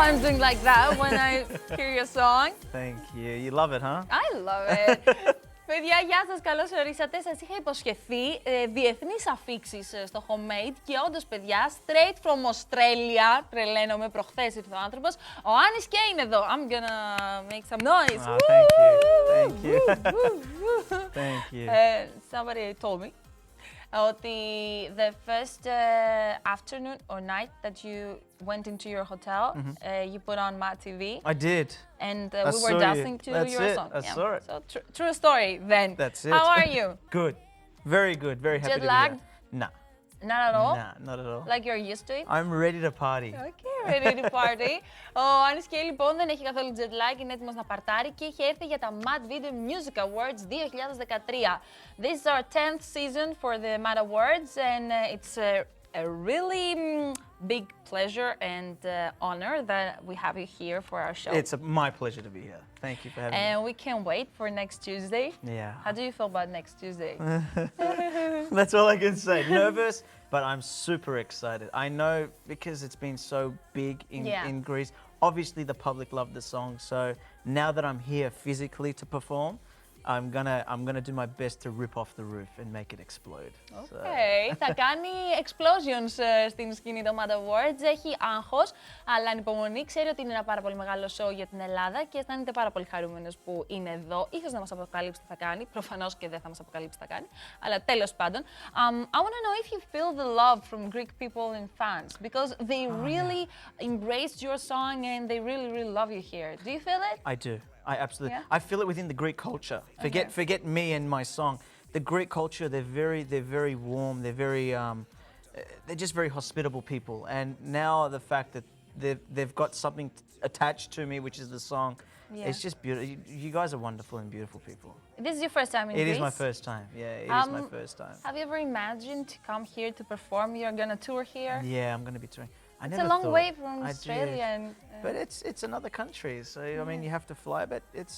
I'm doing like that when I hear your song. Thank you. You love it, huh? I love it. Παιδιά, γεια σας, καλώς ορίσατε. Σας είχα υποσχεθεί διεθνείς αφίξεις στο Homemade και όντως, παιδιά, straight from Australia, τρελαίνομαι, προχθές ήρθε ο άνθρωπος. Ο Anise K είναι εδώ. I'm gonna make some noise. Thank you. Thank you. Thank you. Somebody told me ότι the first afternoon or night that you went into your hotel, you put on my TV. I did. And we were dancing to your song. I saw it. So true story then. That's it. How are you? Good. Very good. Very happy Jet to be lagged? here. Nah. Not at all? Nah, not at all. Like you're used to it? I'm ready to party. Okay, ready to party. Ο Anise K λοιπόν δεν έχει καθόλου jet lag, είναι έτοιμος να παρτάρει και είχε έρθει για τα Mad Video Music Awards 2013. This is our 10th season for the Mad Awards and it's a really big pleasure and honor that we have you here for our show. It's my pleasure to be here. Thank you for having me. And we can't wait for next Tuesday. Yeah. How do you feel about next Tuesday? That's all I can say. Nervous, but I'm super excited. I know because it's been so big in Greece. Obviously, the public loved the song. So now that I'm here physically to perform, I'm gonna do my best to rip off the roof and make it explode. Okay. Θα κάνει explosions στην σκηνή των Mad Awards. Έχει άγχος, αλλά ανυπομονή. Ξέρει ότι είναι ένα πάρα πολύ μεγάλο show για την Ελλάδα και αισθάνεται πάρα πολύ χαρούμενος που είναι εδώ. Ίσως να μας αποκαλύψει τι θα κάνει. Προφανώς και δεν θα μας αποκαλύψει τι θα κάνει. Αλλά τέλος πάντων. I want to know if you feel the love from Greek people and fans because they really embraced your song and they really, really love you here. Do you feel it? I do. I absolutely. I feel it within the Greek culture. Forget me and my song. The Greek culture, they're very warm. They're just very hospitable people. And now the fact that they've got something attached to me, which is the song, it's just beautiful. You guys are wonderful and beautiful people. This is your first time in Greece? It is my first time. Yeah, it is my first time. Have you ever imagined to come here to perform? You're gonna tour here? Yeah, I'm gonna be touring. It's a long way from Australia. But it's another country, so I mean you have to fly. But it's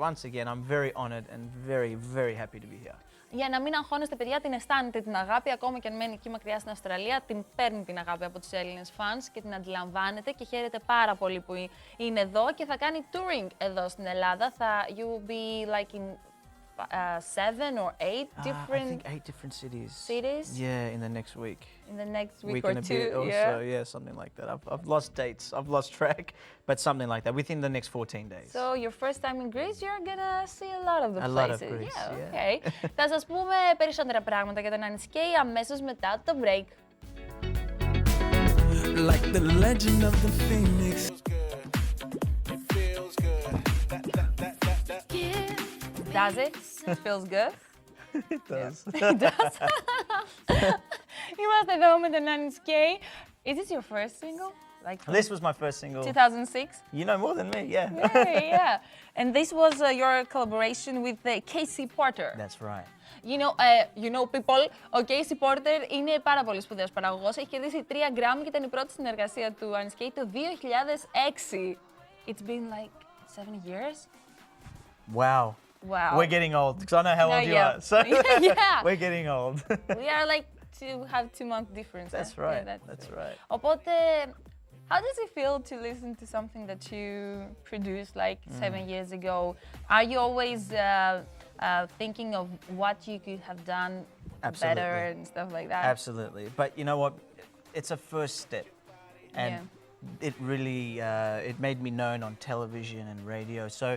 once again, I'm very honoured and very, very happy to be here. Για να μην αγχώνεστε, παιδιά, την αισθάνεται την αγάπη, ακόμα και αν μένει εκεί μακριά στην Αυστραλία, την παίρνει την αγάπη από τους Έλληνες fans και την αντιλαμβάνεται και χαίρεται πάρα πολύ που είναι εδώ και θα κάνει touring εδώ στην Ελλάδα. You will be like in 7 or 8 different. I think 8 different cities. Cities? Yeah, in the next week. In the next week or and a two. bit also, yeah, something like that. I've lost dates. I've lost track, but something like that within the next 14 days. So your first time in Greece, you're gonna see a lot of the places. A lot of Greece, yeah. Okay. Θα σας πούμε περισσότερα πράγματα για τον Anise K αμέσως μετά το break. Like the legend of the phoenix. Does it? It feels good? It does. It does. Είμαστε εδώ με τον Anise K. Is this your first single? This was my first single. 2006? You know more than me, yeah. Yeah. And this was your collaboration with Casey Porter. That's right. You know people, ο Casey Porter είναι πάρα πολύ σπουδαίος παραγωγός. Έχει κερδίσει 3 Grammy και ήταν η πρώτη συνεργασία του Anise K το 2006. It's been like 7 years. Wow. Wow. We're getting old, because I know how old you are. So we're getting old. We are like to have 2-month difference. That's right. Yeah, that's right. Οπότε, how does it feel to listen to something that you produced like 7 years ago? Are you always thinking of what you could have done better and stuff like that? Absolutely. But you know what? It's a first step. And it really, it made me known on television and radio. So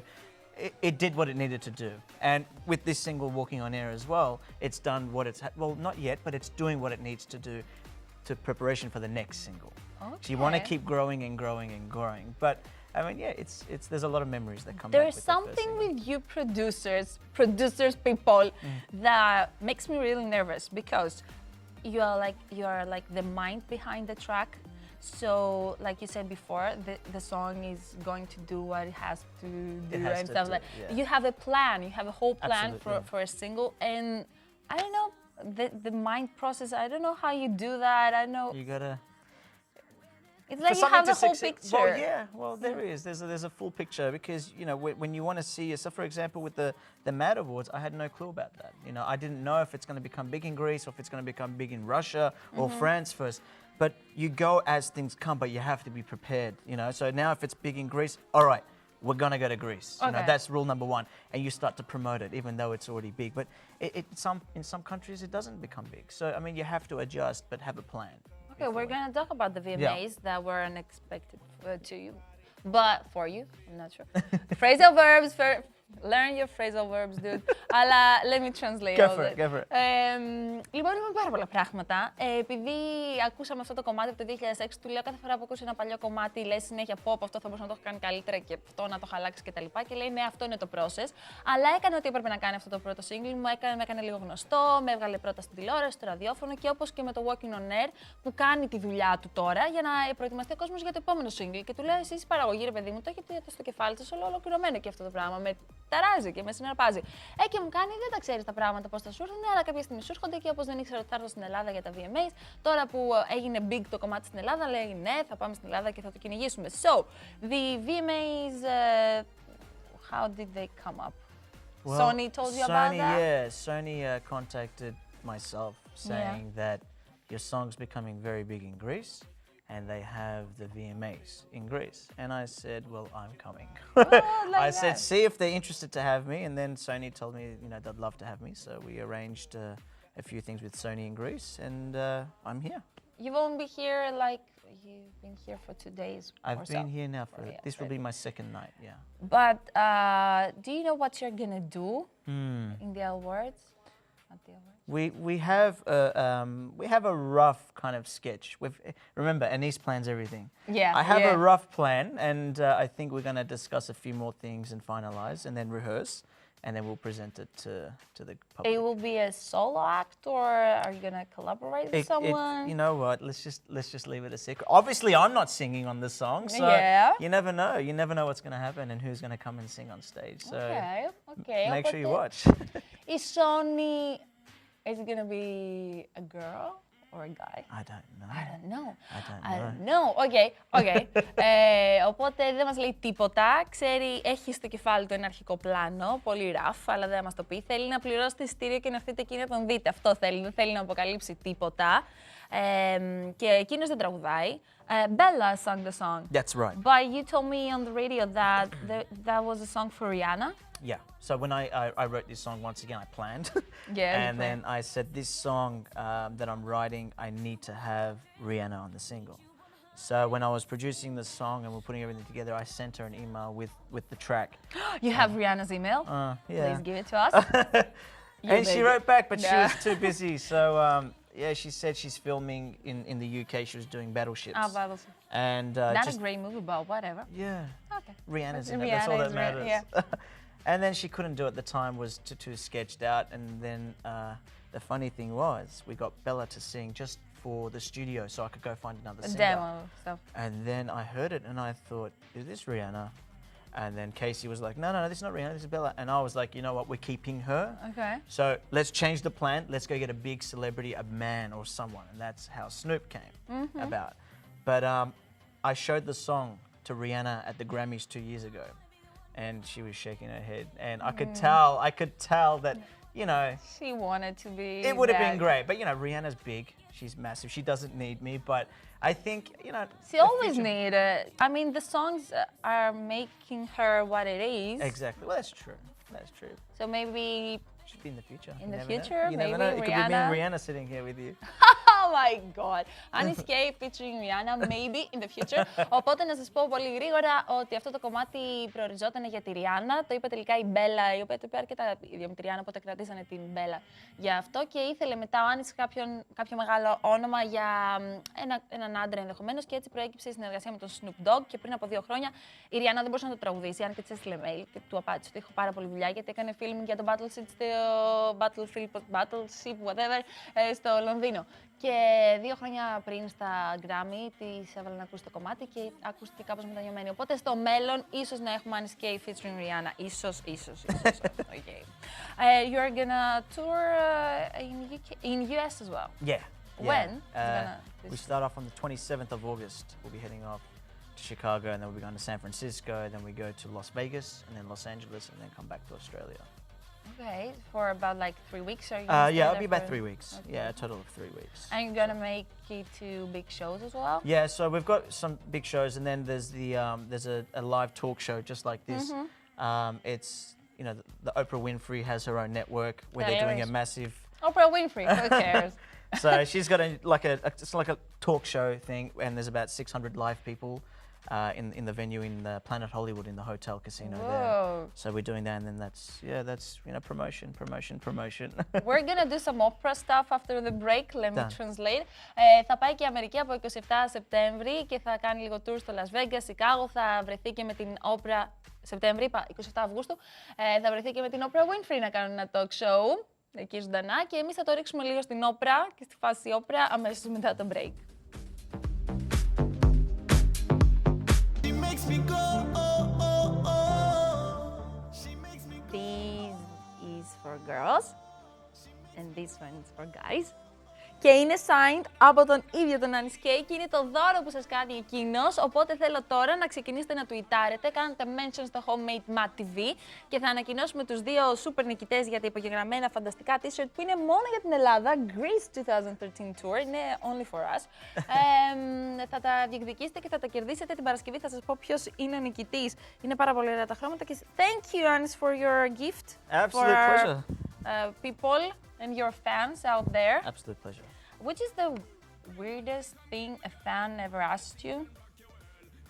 it did what it needed to do. And with this single, Walking on Air as well, it's done what it's, well, not yet, but it's doing what it needs to do to preparation for the next single. Okay. So you want to keep growing and growing and growing. But I mean, yeah, there's a lot of memories that come back with There's something with you producers people, that makes me really nervous because you are like the mind behind the track. So, like you said before, the song is going to do what it has to do and stuff like that. You have a plan, you have a whole plan for a single, and I don't know, the mind process, I don't know how you do that, I know. You gotta, It's like you have the whole picture. Well, yeah, well, there is. There's a full picture because, you know, when you want to see, so for example, with the Mad Awards, I had no clue about that. You know, I didn't know if it's going to become big in Greece or if it's going to become big in Russia or France first. But you go as things come, but you have to be prepared, you know. So now if it's big in Greece, all right, we're going to go to Greece. You know, that's rule number one. And you start to promote it, even though it's already big. But in some countries, it doesn't become big. So, I mean, you have to adjust, but have a plan. Okay, we're going to talk about the VMAs that were unexpected to you. But for you, I'm not sure. Phrasal verbs, learn your phrasal verbs, dude. Αλλά let me translate all that. Go for it. Λοιπόν, είπαμε πάρα πολλά πράγματα. Επειδή ακούσαμε αυτό το κομμάτι από το 2006, του λέω κάθε φορά που ακούσει ένα παλιό κομμάτι, λέει συνέχεια πω αυτό θα μπορούσε να το έχει κάνει καλύτερα και αυτό να το χαλάξει κτλ. Και λέει ναι, αυτό είναι το process. Αλλά έκανε ό,τι έπρεπε να κάνει αυτό το πρώτο single, με έκανε λίγο γνωστό, με έβγαλε πρώτα στην τηλεόραση, στο ραδιόφωνο και όπως και με το Walking on Air που κάνει τη δουλειά του τώρα για να προετοιμαστεί ο κόσμος για το επόμενο single. Και του λέω εσείς παραγωγή, ρε παιδί μου, το έχετε στο κεφάλι σας ολοκληρωμένο και αυτό το πράγμα. Με ταράζει και με συναρπάζει. Και μου κάνει, δεν τα ξέρεις τα πράγματα πώς θα σου έρθουν, αλλά κάποια στιγμή σου έρχονται και όπως δεν ήξερα ότι θα έρθω στην Ελλάδα για τα VMAs, τώρα που έγινε big το κομμάτι στην Ελλάδα, λέει ναι, θα πάμε στην Ελλάδα και θα το κυνηγήσουμε. So, the VMAs, how did they come up? Well, Sony told you about that? Yeah, Sony contacted myself saying that your song's becoming very big in Greece. And they have the VMAs in Greece. And I said, well, I'm coming. I said, see if they're interested to have me. And then Sony told me, you know, they'd love to have me. So we arranged a few things with Sony in Greece, and I'm here. You won't be here like, you've been here for 2 days I've been here now for, this will be my second night, yeah. But do you know what you're gonna do in the awards? We have a rough kind of sketch. Remember, Anise plans everything. Yeah. I have a rough plan, and I think we're going to discuss a few more things and finalize, and then rehearse, and then we'll present it to the public. It will be a solo act, or are you going to collaborate with someone? You know what? Let's just leave it a secret. Obviously, I'm not singing on this song, so you never know. You never know what's going to happen and who's going to come and sing on stage. So okay. Make sure you watch. Is Sony? Is it going to be a girl or a guy? I don't know. Okay. Οπότε δεν μας λέει τίποτα. Ξέρει, έχει στο κεφάλι του ένα αρχικό πλάνο, πολύ rough, αλλά δεν μας το πει. Θέλει να πληρώσετε εισιτήριο και να έρθετε εκεί να τον δείτε. Αυτό θέλει, δεν θέλει να αποκαλύψει τίποτα. Και εκείνος δεν τραγουδάει. Bella sang the song. That's right. But you told me on the radio that that was a song for Rihanna. Yeah. So when I wrote this song, once again, I planned. And then I said, this song that I'm writing, I need to have Rihanna on the single. So when I was producing the song and we're putting everything together, I sent her an email with the track. You have Rihanna's email? Yeah. Please give it to us. And she wrote back, but she was too busy. So yeah, she said she's filming in the UK. She was doing Battleships. Battleships. And not a great movie, but whatever. Yeah. Okay. Rihanna's in it. That's all that matters. And then she couldn't do it. The time was too sketched out. And then the funny thing was, we got Bella to sing just for the studio, so I could go find another singer. Demo stuff. And then I heard it, and I thought, is this Rihanna? And then Casey was like, no, this is not Rihanna, this is Bella. And I was like, you know what, we're keeping her. Okay. So let's change the plan. Let's go get a big celebrity, a man or someone. And that's how Snoop came about. But I showed the song to Rihanna at the Grammys 2 years ago. And she was shaking her head. And I could tell that, you know, she wanted to be. It would have been great. But, you know, Rihanna's big. She's massive. She doesn't need me. But I think, you know. She always need it. I mean, the songs are making her what it is. Exactly. Well, that's true. That's true. So maybe. Should be in the future. In the future, maybe Rihanna. It could be me and Rihanna sitting here with you. Oh my God. Anise K featuring Rihanna, maybe in the future. Οπότε να σας πω πολύ γρήγορα ότι αυτό το κομμάτι προοριζόταν για τη Rihanna. Το είπε τελικά η Bella, η οποία το είπε αρκετά ίδιο με τη Rihanna, οπότε κρατήσανε την Bella για αυτό. Και ήθελε μετά ο Anise κάποιο μεγάλο όνομα για έναν άντρα ενδεχομένως. Και έτσι προέκυψε η συνεργασία με τον Snoop Dogg. Και πριν από 2 χρόνια η Rihanna δεν μπορούσε να το τραγουδήσει, αν και της έστειλε mail και του απάντησε ότι έχω πάρα πολλή δουλειά γιατί έκανε filming για το Battleship, whatever, στο Λονδίνο. Και 2 χρόνια πριν στα Grammy της έβαλε να ακούσει το κομμάτι και ακούστηκε κάπως μετανιωμένη. Οπότε στο μέλλον ίσως να έχουμε Anise K featuring Rihanna. Ίσως. Okay. You're gonna tour in US as well. Yeah. When? We start off on the 27th of August. We'll be heading off to Chicago, and then we'll be going to San Francisco, then we go to Las Vegas, and then Los Angeles, and then come back to Australia. Okay, for about like 3 weeks, are you? Yeah, it'll be about 3 weeks. Okay. Yeah, a total of 3 weeks. And you're gonna make it to big shows as well? Yeah, so we've got some big shows, and then there's a live talk show just like this. It's the Oprah Winfrey has her own network where they're doing a massive. Oprah Winfrey, who cares? So she's got it's like a talk show thing, and there's about 600 live people in the venue in the Planet Hollywood in the hotel casino there. So we're doing that, and then that's promotion. We're gonna do some opera stuff after the break. Let me translate. Θα πάει και η Αμερική από 27 Σεπτέμβρη και θα κάνει λίγο tour στο Las Vegas, Chicago. Θα βρεθεί και με την Oprah Σεπτέμβρη, 27 Αυγούστου. Θα βρεθεί και με την Oprah Winfrey να κάνουν ένα talk show εκεί ζωντανά. Και εμείς θα το ρίξουμε λίγο στην όπρα και στη φάση όπρα αμέσως μετά το break. This is for girls and this one is for guys. Και είναι signed από τον ίδιο τον Anise K και είναι το δώρο που σας κάνει εκείνος. Οπότε θέλω τώρα να ξεκινήσετε να τουιτάρετε, κάνετε mention στο Homemade Matt TV και θα ανακοινώσουμε τους δύο super νικητές για τα υπογεγραμμένα φανταστικά t-shirt που είναι μόνο για την Ελλάδα. Greece 2013 Tour, είναι only for us. Θα τα διεκδικήσετε και θα τα κερδίσετε την Παρασκευή. Θα σας πω ποιος είναι ο νικητής. Είναι πάρα πολύ ωραία τα χρώματα και thank you Anise for your gift. Absolute pleasure. People and your fans out there. Absolute pleasure. Which is the weirdest thing a fan ever asked you?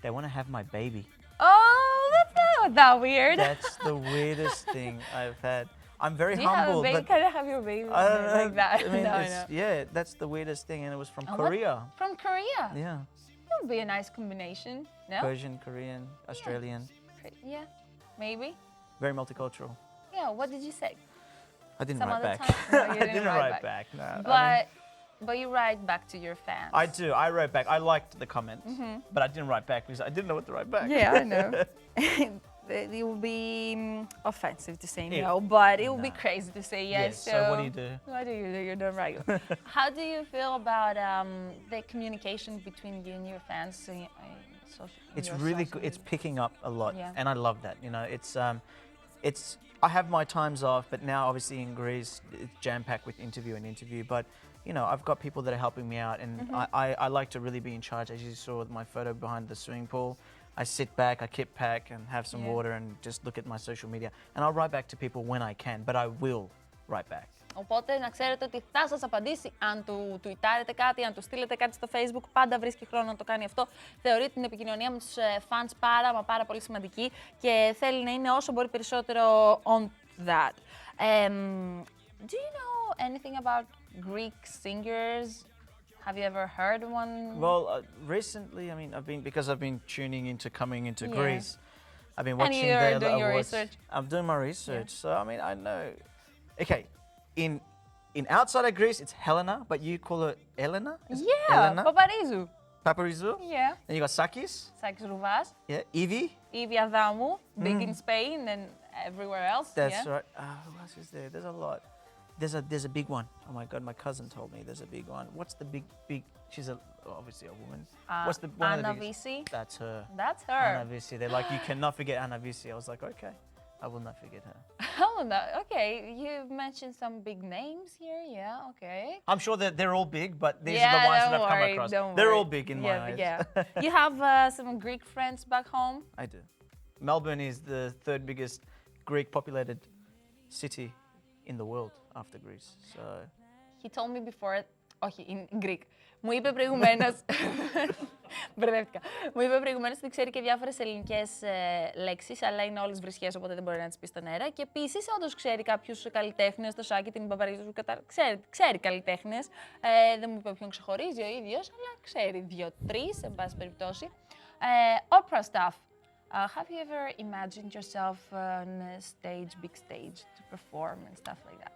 They want to have my baby. Oh, that's not that weird. That's the weirdest thing I've had. I'm very humble. humble. Do you have a baby? Can I have your baby? I don't know. Like that? I mean, no. Yeah, that's the weirdest thing, and it was from Korea. From Korea? Yeah. That would be a nice combination, no? Persian, Korean, Australian. Yeah, maybe. Very multicultural. Yeah, what did you say? I didn't write back. No, you I didn't write back. No. But you write back to your fans. I do. I wrote back. I liked the comments, but I didn't write back because I didn't know what to write back. Yeah, I know. It will be offensive to say no, but it will be crazy to say yes. So what do you do? What do you do? You're doing right. How do you feel about the communication between you and your fans? It's really good. It's picking up a lot, and I love that. It's. I have my times off, but now obviously in Greece it's jam-packed with interview. But I've got people that are helping me out, and I like to really be in charge. As you saw with my photo behind the swimming pool, I sit back, I kit pack, and have some water, and just look at my social media. And I'll write back to people when I can, but I will write back. Οπότε να ξέρετε ότι θα σας απαντήσει αν του τουιτάρετε κάτι, αν του στείλετε κάτι στο Facebook. Πάντα βρίσκει χρόνο να το κάνει αυτό. Θεωρεί την επικοινωνία με τους fans πάρα πολύ σημαντική και θέλει να είναι όσο μπορεί περισσότερο on that. Do you know anything about Greek singers? Have you ever heard one? Well, recently, I mean, because I've been tuning into coming into Greece. I've been watching and you're doing your research. I'm doing my research, so I mean, I know. Okay. In outside of Greece, it's Helena, but you call her Elena? Elena? Paparizou. Paparizou? Yeah. Then you got Sakis. Sakis Rouvas. Yeah. Evie. Evie Adamou, big in Spain and everywhere else. That's right. Who else is there? There's a lot. There's a big one. Oh my God, my cousin told me there's a big one. What's the big? She's obviously a woman. What's the one Anna of the Visi? That's her. That's her. Anna Visi. They're like, you cannot forget Anna Visi. I was like, okay. I will not forget her. Oh, no. Okay. You mentioned some big names here. Yeah, okay. I'm sure that they're all big, but these are the ones that I've come across. They're all big in my eyes. Yeah. You have some Greek friends back home? I do. Melbourne is the third biggest Greek populated city in the world after Greece. So he told me before, όχι, in Greek. Μου είπε προηγουμένως, μπερδεύτηκα. Μου είπε προηγουμένως ότι ξέρει και διάφορες ελληνικές λέξεις, αλλά είναι όλες βρισχές, οπότε δεν μπορεί να τις πει στον αέρα. Και επίσης, όντως ξέρει κάποιους καλλιτέχνες, το Σάκη, την Παπαρίζου, ξέρει καλλιτέχνες. Δεν μου είπε ποιον ξεχωρίζει ο ίδιος, αλλά ξέρει 2-3, εν πάση περιπτώσει. Opera stuff. Have you ever imagined yourself on a stage, big stage, to perform and stuff like that?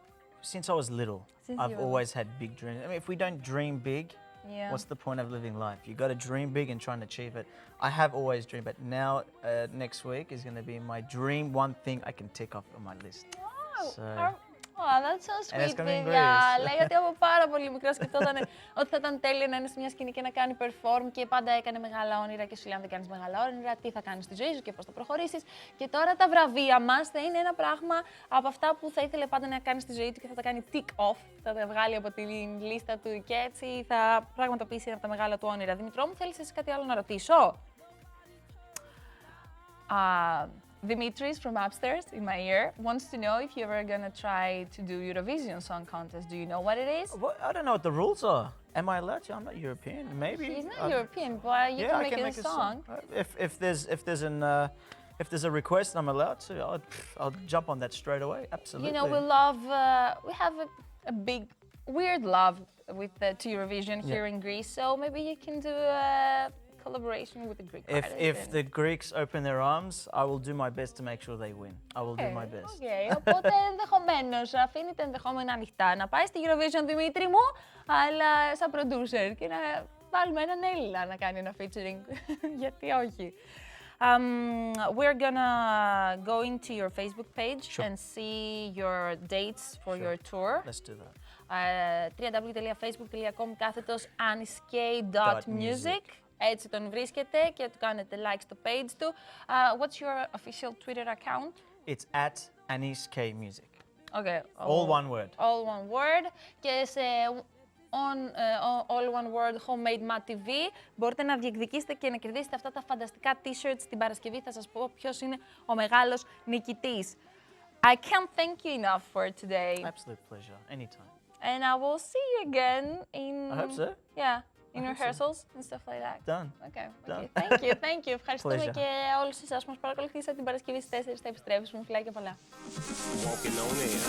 Since I was little, I've always had big dreams. I mean, if we don't dream big, what's the point of living life? You got to dream big and try and achieve it. I have always dreamed, but now next week is going to be my dream, one thing I can tick off on my list. Wow. So, Oh, that's so sweet, παιδιά. Λέει ότι από πάρα πολύ μικρό σκεφτόταν ότι θα ήταν τέλειο να είναι σε μια σκηνή και να κάνει perform και πάντα έκανε μεγάλα όνειρα και σου λέει αν δεν κάνεις μεγάλα όνειρα, τι θα κάνεις στη ζωή σου και πώς θα προχωρήσεις. Και τώρα τα βραβεία μας θα είναι ένα πράγμα από αυτά που θα ήθελε πάντα να κάνει στη ζωή του και θα τα κάνει tick off, θα τα βγάλει από τη λίστα του και έτσι θα πραγματοποιήσει ένα από τα μεγάλα του όνειρα. Δημητρό μου, θέλεις εσύ κάτι άλλο να ρωτήσω? Dimitris from upstairs in my ear wants to know if you're ever gonna try to do Eurovision Song Contest. Do you know what it is? Well, I don't know what the rules are. Am I allowed to? I'm not European. Maybe. He's not European, but you can make a song. If there's a request and I'm allowed to, I'll jump on that straight away. Absolutely. You know, we have a big, weird love with to Eurovision here in Greece, so maybe you can do a collaboration with the Greek artists. If the Greeks open their arms, I will do my best to make sure they win. I will do my best. Okay, οπότε ενδεχομένως αφήνει τα ενδεχόμενα ανοιχτά να πάει στη Eurovision, Δημήτρη μου, αλλά σαν producer και να βάλουμε έναν Έλληνα να κάνει ένα featuring. Γιατί όχι. We're gonna go into your Facebook page and see your dates for your tour. Let's do that. www.facebook.com/anisek.music. Έτσι τον βρίσκετε και του κάνετε like στο page του. What's your official Twitter account? It's at Anise K Music. Okay. All one word. All one word. Και σε All One Word Homemade Matte TV μπορείτε να διεκδικήσετε και να κερδίσετε αυτά τα φανταστικά t-shirts την Παρασκευή. Θα σας πω ποιος είναι ο μεγάλος νικητής. I can't thank you enough for today. Absolute pleasure. Anytime. And I will see you again in... I hope so. Yeah, in rehearsals and stuff like that. Done. Okay. Done. Thank you. Ευχαριστούμε Pleasure. και όλους εσάς που μας παρακολουθήσατε την Παρασκευή στις 4 θα επιστρέψουμε. Φιλάκια πολλά. Walking on air.